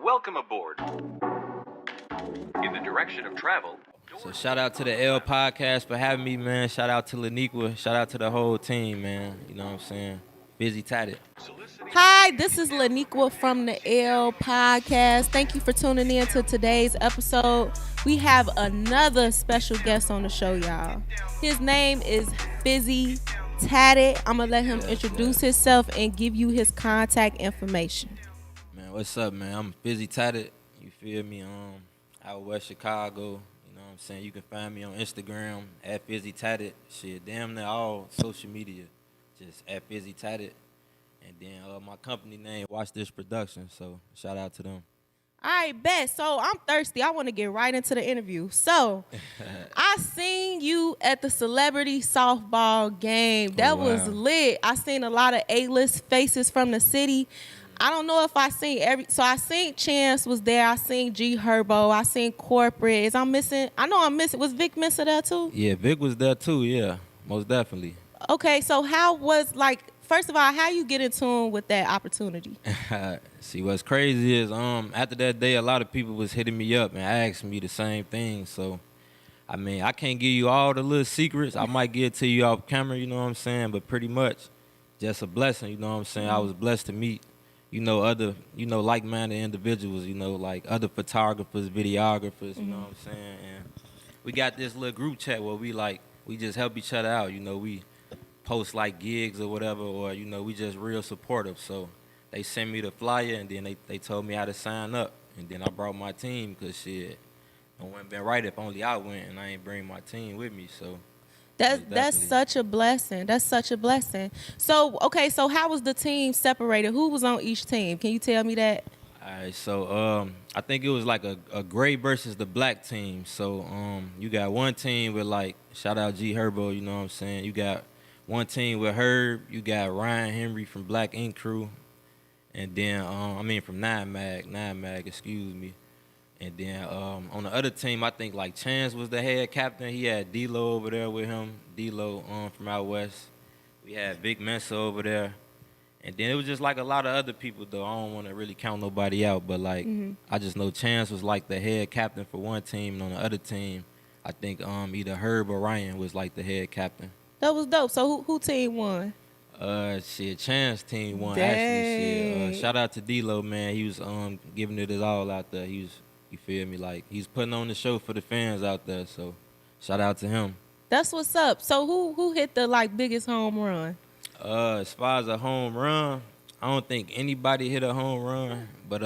Welcome aboard. In the direction of travel. So shout out to the L Podcast for having me, man. Shout out to Laniqua. Shout out to the whole team, man. You know what I'm saying? Phizzy, Tatted. Hi, this is Laniqua from the L Podcast. Thank you for tuning in to today's episode. We have another special guest on the show, y'all. His name is Phizzy Tatted. I'm going to let him introduce himself and give you his contact information. Man, what's up, man? I'm Phizzy Tatted. You feel me? Out west Chicago. You know what I'm saying? You can find me on Instagram at Phizzy Tatted. Shit, damn near all social media. Just at Phizzy Tatted. And then my company name, Watch This Production. So shout out to them. All right, bet. So I'm thirsty. I want to get right into the interview. So I seen you at the celebrity softball game. That was lit. I seen a lot of A-list faces from the city. I don't know if I seen so I seen Chance was there. I seen G Herbo. I seen Corporate. I'm missing. Was Vic Mensa there too? Yeah, Vic was there too. Yeah, most definitely. Okay, so how was first of all, how you get in tune with that opportunity? See, what's crazy is after that day, a lot of people was hitting me up and asking me the same thing. So, I mean, I can't give you all the little secrets. I might give it to you off camera, you know what I'm saying? But pretty much, just a blessing, you know what I'm saying? I was blessed to meet, other, like-minded individuals, like other photographers, videographers, you know what I'm saying? And we got this little group chat where we just help each other out, we post like gigs or whatever, or we just real supportive. So they sent me the flyer and then they told me how to sign up, and then I brought my team because shit, it wouldn't been right if only I went and I ain't bring my team with me. So that's such a blessing. That's such a blessing. So okay, so how was the team separated? Who was on each team? Can you tell me that? All right, so I think it was like a gray versus the black team. So you got one team with like shout out G Herbo, you know what I'm saying? You got one team with Herb, you got Ryan Henry from Black Ink Crew, and then from Nine Mag, excuse me. And then on the other team, I think like Chance was the head captain. He had D-Lo over there with him, D-Lo from out west. We had Vic Mensa over there. And then it was just like a lot of other people though. I don't want to really count nobody out, but like I just know Chance was like the head captain for one team, and on the other team, I think either Herb or Ryan was like the head captain. That was dope. So who team won? Chance team won. Dang. Actually. Shout out to D-Lo, man. He was giving it his all out there. He was, you feel me, like he's putting on the show for the fans out there. So shout out to him. That's what's up. So who hit the biggest home run? As far as a home run, I don't think anybody hit a home run. But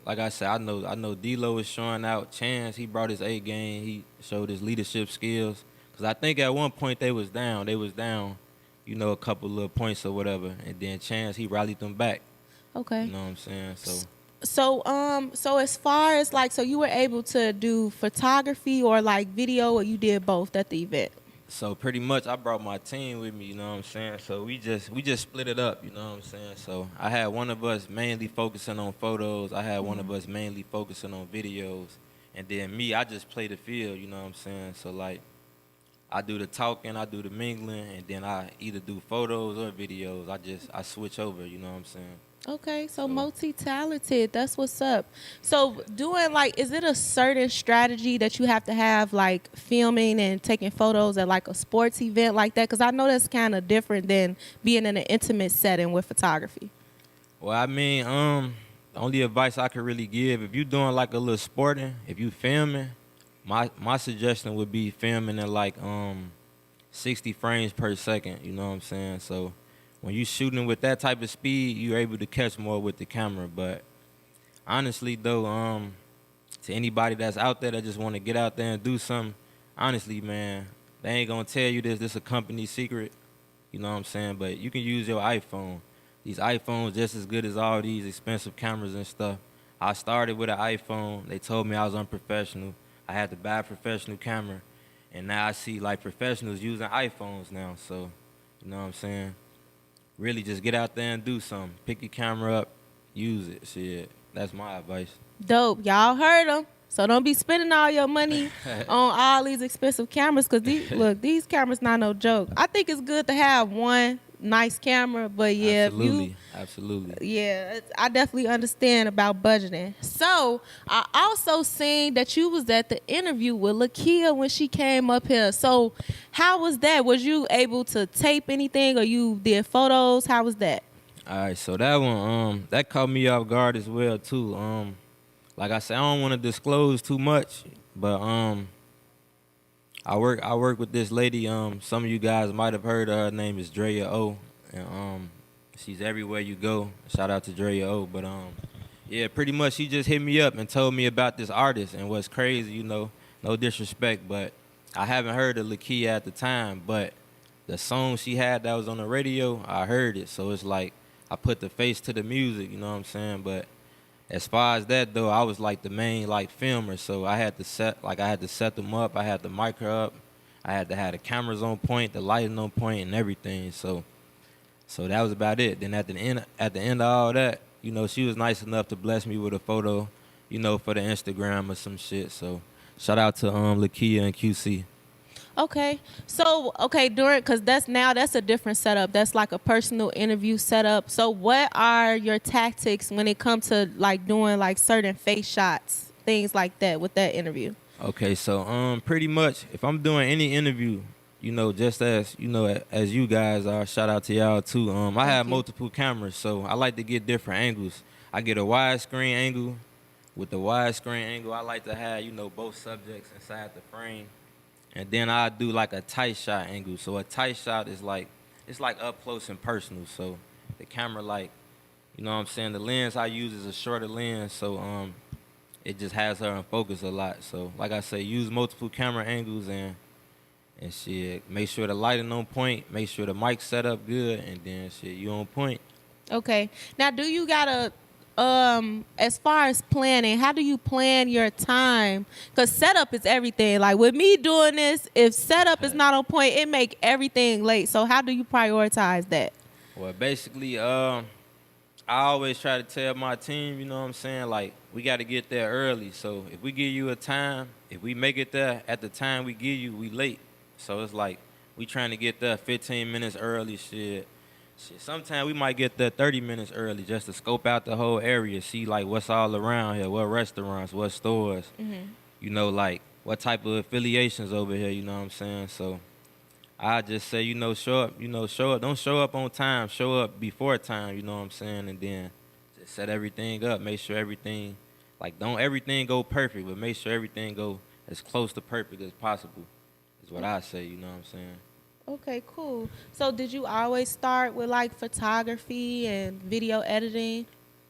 like I said, I know D-Lo is showing out. Chance, he brought his A game. He showed his leadership skills. Cause I think at one point they was down, a couple little points or whatever, and then Chance he rallied them back. Okay. You know what I'm saying? So as far as so you were able to do photography or video, or you did both at the event? So pretty much I brought my team with me, you know what I'm saying? So we just split it up, you know what I'm saying? So I had one of us mainly focusing on photos, I had one of us mainly focusing on videos, and then me, I just play the field, you know what I'm saying? So I do the talking, I do the mingling, and then I either do photos or videos. I switch over, you know what I'm saying? Okay, so multi-talented. That's what's up. So doing is it a certain strategy that you have to have filming and taking photos at a sports event like that? Because I know that's kind of different than being in an intimate setting with photography. Well, I mean, the only advice I could really give, if you're doing a little sporting, if you filming, my suggestion would be filming at 60 frames per second, you know what I'm saying? So when you shooting with that type of speed, you're able to catch more with the camera. But honestly though, to anybody that's out there that just want to get out there and do something, honestly, man, they ain't gonna tell you this a company secret, you know what I'm saying? But you can use your iPhone. These iPhones just as good as all these expensive cameras and stuff. I started with an iPhone. They told me I was unprofessional. I had to buy a professional camera, and now I see professionals using iPhones now. So, you know what I'm saying? Really just get out there and do something. Pick your camera up, use it. Shit, that's my advice. Dope. Y'all heard them. So don't be spending all your money on all these expensive cameras, because these cameras not no joke. I think it's good to have one nice camera. But yeah, if you Absolutely. yeah, I definitely understand about budgeting. So I also seen that you was at the interview with Lakia when she came up here. So how was that? Was you able to tape anything, or you did photos? How was that? All right, so that one, that caught me off guard as well too. Like I said, I don't want to disclose too much, but I work with this lady. Some of you guys might have heard of her. Her name is Drea O, and she's everywhere you go. Shout out to Drea O. But yeah, pretty much she just hit me up and told me about this artist. And what's crazy, no disrespect, but I haven't heard of Lakia at the time. But the song she had that was on the radio, I heard it. So it's like I put the face to the music. You know what I'm saying? But as far as that though, I was like the main like filmer, so I had to set them up. I had to mic her up. I had to have the cameras on point, the lighting on point, and everything. So that was about it. Then at the end of all that, she was nice enough to bless me with a photo, for the Instagram or some shit. So shout out to Lakia and QC. Okay. So, because that's a different setup. That's like a personal interview setup. So, what are your tactics when it comes to like doing like certain face shots, things like that with that interview? Okay, so pretty much if I'm doing any interview, just as as you guys are, shout out to y'all too. I have you. multiple cameras, so I like to get different angles. I get a widescreen angle. With the widescreen angle, I like to have both subjects inside the frame, and then I do like a tight shot angle. So a tight shot is like it's like up close and personal. So the camera like what I'm saying, the lens I use is a shorter lens, so it just has her in focus a lot. So like I say, use multiple camera angles and shit. Make sure the lighting on point. Make sure the mic set up good, and then shit, you on point. Okay. Now, do you gotta, as far as planning, how do you plan your time? Because setup is everything. Like with me doing this, if setup is not on point, it make everything late. So how do you prioritize that? Well, basically, I always try to tell my team, what I'm saying, like we got to get there early. So if we give you a time, if we make it there at the time we give you, we late. So it's like we trying to get there 15 minutes early, shit. Sometimes we might get there 30 minutes early just to scope out the whole area, see like what's all around here, what restaurants, what stores, like what type of affiliations over here, you know what I'm saying? So I just say, show up. Don't show up on time, show up before time, you know what I'm saying? And then just set everything up, make sure everything, like don't everything go perfect, but make sure everything go as close to perfect as possible. Is what I say, you know what I'm saying? Okay, cool. So did you always start with like photography and video editing,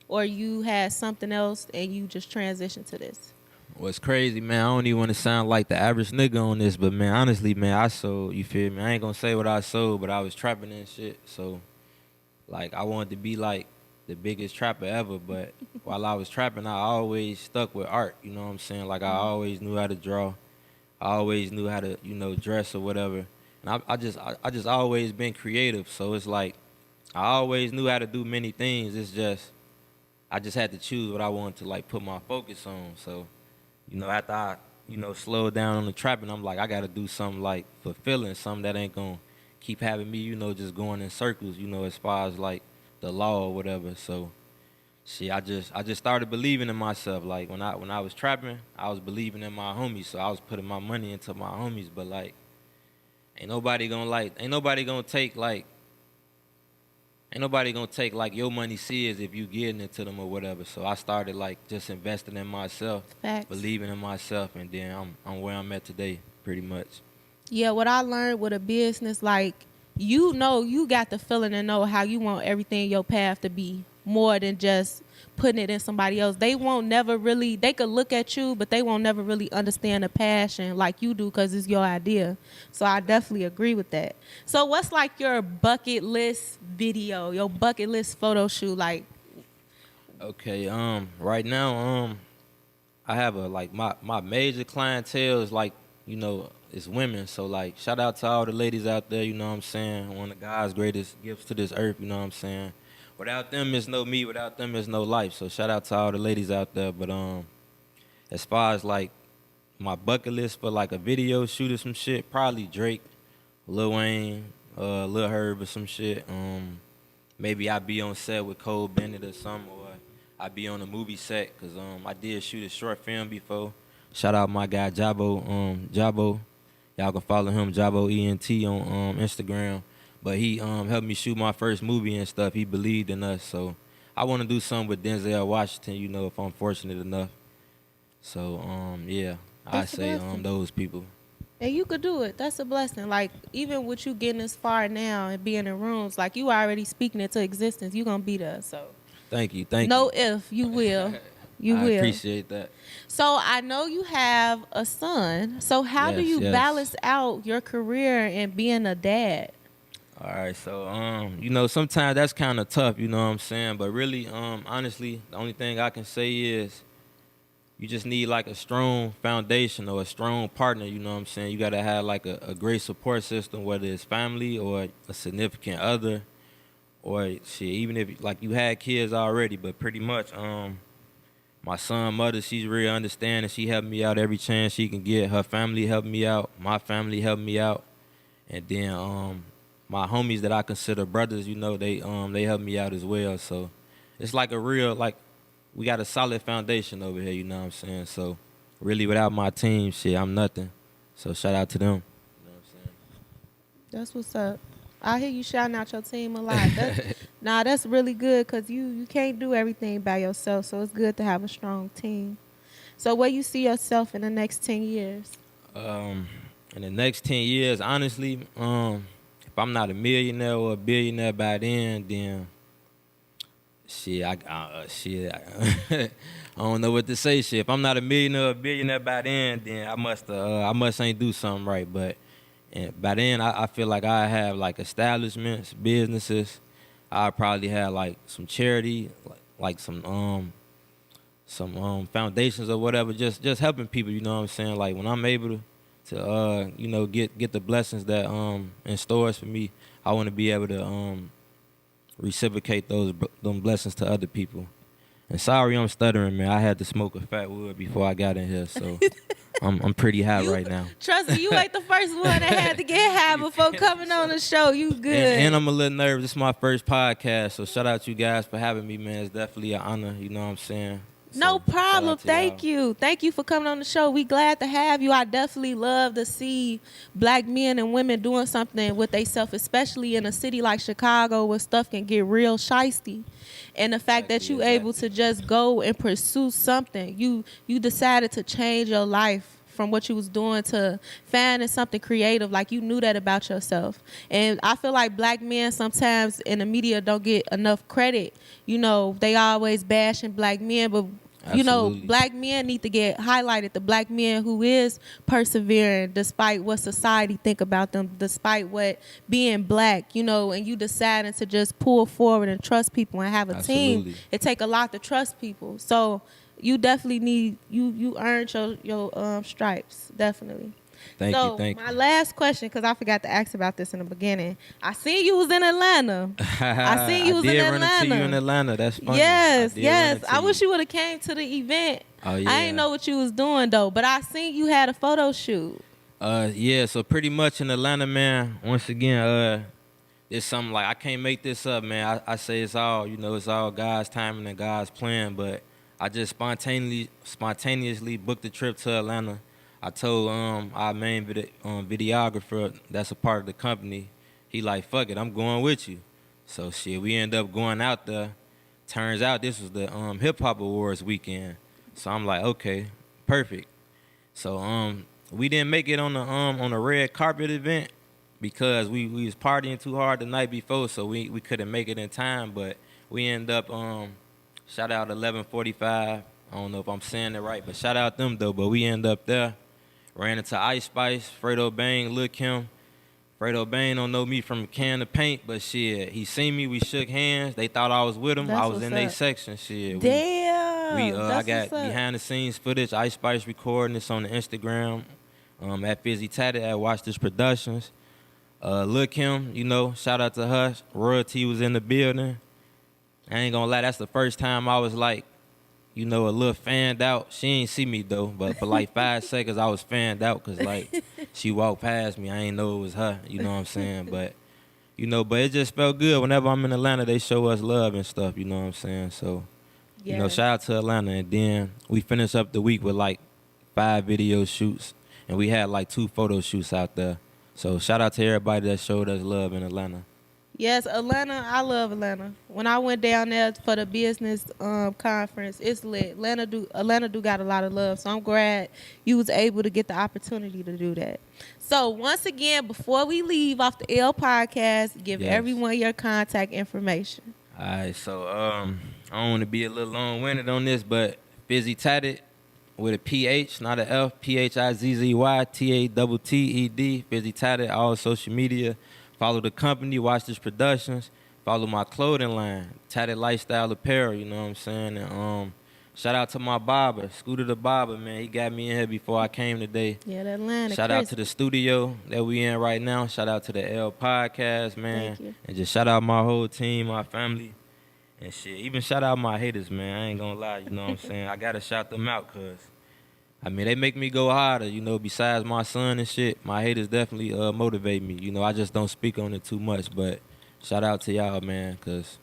or you had something else and you just transitioned to this? What's crazy, man, I don't even want to sound like the average nigga on this, but man, honestly, man, I sold, you feel me? I ain't gonna say what I sold, but I was trapping and shit. So, like, I wanted to be like the biggest trapper ever, but while I was trapping, I always stuck with art, you know what I'm saying? Like, I always knew how to draw. I always knew how to, dress or whatever. And I just always been creative. So it's like I always knew how to do many things. It's just I just had to choose what I wanted to like put my focus on. So, after I, slowed down on the trapping, I'm like, I gotta do something like fulfilling, something that ain't gonna keep having me, just going in circles, as far as like the law or whatever. So shit, I just started believing in myself. Like when I was trapping, I was believing in my homies. So I was putting my money into my homies, but like ain't nobody gonna take your money serious if you getting it to them or whatever. So I started like just investing in myself, Facts. believing in myself, and then I'm where I'm at today, pretty much. Yeah, what I learned with a business, like, you got the feeling and know how you want everything in your path to be, more than just putting it in somebody else. They could look at you, but they won't never really understand the passion like you do because it's your idea. So I definitely agree with that. So what's like your bucket list video, your bucket list photo shoot like? Okay, right now, I have my major clientele is like, it's women. So like shout out to all the ladies out there, you know what I'm saying? One of God's greatest gifts to this earth, you know what I'm saying? Without them is no me, without them is no life. So shout out to all the ladies out there. But as far as like my bucket list for like a video shoot or some shit, probably Drake, Lil Wayne, Lil Herb or some shit. Maybe I be on set with Cole Bennett or something, or I be on a movie set, cause I did shoot a short film before. Shout out my guy Jabo, Jabo. Y'all can follow him, Jabo ENT on Instagram. But he helped me shoot my first movie and stuff. He believed in us, so I want to do something with Denzel Washington. You know, if I'm fortunate enough. So yeah, I That's a say blessing. those people. And you could do it. That's a blessing. Like, even with you getting this far now and being in rooms, like, you already speaking it to existence. You going to be there. So, Thank you, thank no you. if, you will. You I will. appreciate that. So, I know you have a son. So, how do Yes, you yes. balance out your career and being a dad? All right, so you know, sometimes that's kind of tough, you know what I'm saying? But really, honestly, the only thing I can say is you just need like a strong foundation or a strong partner, you know what I'm saying? You gotta have like a great support system, whether it's family or a significant other, or shit, even if like you had kids already, but pretty much my son mother, she's real understanding. She helped me out every chance she can get. Her family helped me out. My family helped me out. And then my homies that I consider brothers, you know, they help me out as well. So it's like a real, like, we got a solid foundation over here, you know what I'm saying? So really, without my team, shit, I'm nothing. So shout out to them. You know what That's what's up. I hear you shouting out your team a lot. That's really good, because you can't do everything by yourself. So it's good to have a strong team. So where you see yourself in the next 10 years? I'm saying? In the next 10 years, honestly, if I'm not a millionaire or a billionaire by then shit, shit, I don't know what to say. Shit, if I'm not a millionaire or a billionaire by then I must ain't do something right. But and by then, I feel like I have like establishments, businesses. I probably have like some charity, like some foundations or whatever, just helping people. You know what I'm saying? Like when I'm able to you know, get the blessings that in stores for me, I want to be able to reciprocate them blessings to other people. And sorry, I'm stuttering, man. I had to smoke a fat wood before I got in here, so I'm pretty high right now. Trust me, you ain't the first one that had to get high before coming on the show. You good. And I'm a little nervous. This is my first podcast, so shout out you guys for having me, man. It's definitely an honor. You know what I'm saying? No So, shout problem. out to Thank y'all. you. Thank you for coming on the show. We glad to have you. I definitely love to see black men and women doing something with themselves, especially in a city like Chicago where stuff can get real shiesty. And the fact that you able to just go and pursue something. You decided to change your life from what you was doing to finding something creative. Like, you knew that about yourself. And I feel like black men sometimes in the media don't get enough credit. You know, they always bashing black men, but you know, Absolutely. black men need to get highlighted. The black men who is persevering despite what society think about them, despite what being black, you know, and you deciding to just pull forward and trust people and have a team. Absolutely. It take a lot to trust people. So you definitely need, you earned your stripes, definitely. Thank So you, thank my you. last question, because I forgot to ask about this in the beginning. I seen you was in Atlanta. I seen you was in did run into Atlanta. you in Atlanta. That's funny. Yes, did run yes. into I you. wish you would have came to the event. Oh, yeah. I didn't know what you was doing though, but I seen you had a photo shoot. Yeah, so pretty much in Atlanta, man, once again, it's something like I can't make this up, man. I say it's all, you know, it's all God's timing and God's plan, but I just spontaneously booked a trip to Atlanta. I told our main videographer that's a part of the company, he like, fuck it, I'm going with you. So shit, we end up going out there. Turns out this was the Hip Hop Awards weekend. So I'm like, okay, perfect. So we didn't make it on the red carpet event because we was partying too hard the night before, so we couldn't make it in time. But we end up shout out 1145. I don't know if I'm saying it right, but shout out them though. But we end up there, ran into Ice Spice, Fredo Bang, Lil Kim. Fredo Bang don't know me from a can of paint, but shit, he seen me, we shook hands. They thought I was with him. That's I was what's in their up. section. Shit, Damn. I That's got what's up. behind the scenes footage. Ice Spice recording this on the Instagram. At Phizzy Tatted at Watch This Productions. Lil Kim, you know, shout out to her. Royalty was in the building. I ain't gonna lie, that's the first time I was like, you know, a little fanned out. She ain't see me though, but for like 5 seconds I was fanned out because like she walked past me. I ain't know it was her. You know what I'm saying? But You know, but it just felt good. Whenever I'm in Atlanta, they show us love and stuff, you know what I'm saying? So, you know, shout out to Atlanta. And then we finished up the week with like 5 video shoots. And we had like 2 photo shoots out there. So shout out to everybody that showed us love in Atlanta. Yes, Atlanta. I love Atlanta. When I went down there for the business conference, it's lit. Atlanta do got a lot of love. So I'm glad you was able to get the opportunity to do that. So once again, before we leave off the L podcast, give everyone your contact information. All right, so I don't want to be a little long-winded on this, but Phizzy Tatted with a PH, not an F, Phizzy, Tatted, Phizzy Tatted, all social media. Follow the company, watch this productions. Follow my clothing line, Tatted Lifestyle Apparel, you know what I'm saying? And shout out to my barber, Scooter the Barber, man. He got me in here before I came today. Yeah, that line. Shout out to the studio that we in right now. Shout out to the L podcast, man. Thank you. And just shout out my whole team, my family, and shit. Even shout out my haters, man. I ain't gonna lie, you know what I'm saying? I gotta shout them out, cause I mean, they make me go harder, you know, besides my son and shit. My haters definitely motivate me. You know, I just don't speak on it too much, but shout out to y'all, man, because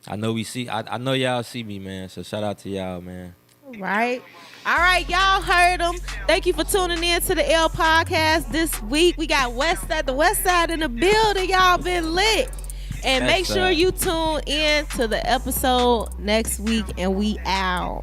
I know I know y'all see me, man, so shout out to y'all, man. Right. All right, y'all heard them. Thank you for tuning in to the L podcast this week. We got the West Side in the building. Y'all been lit. And make sure you tune in to the episode next week, and we out.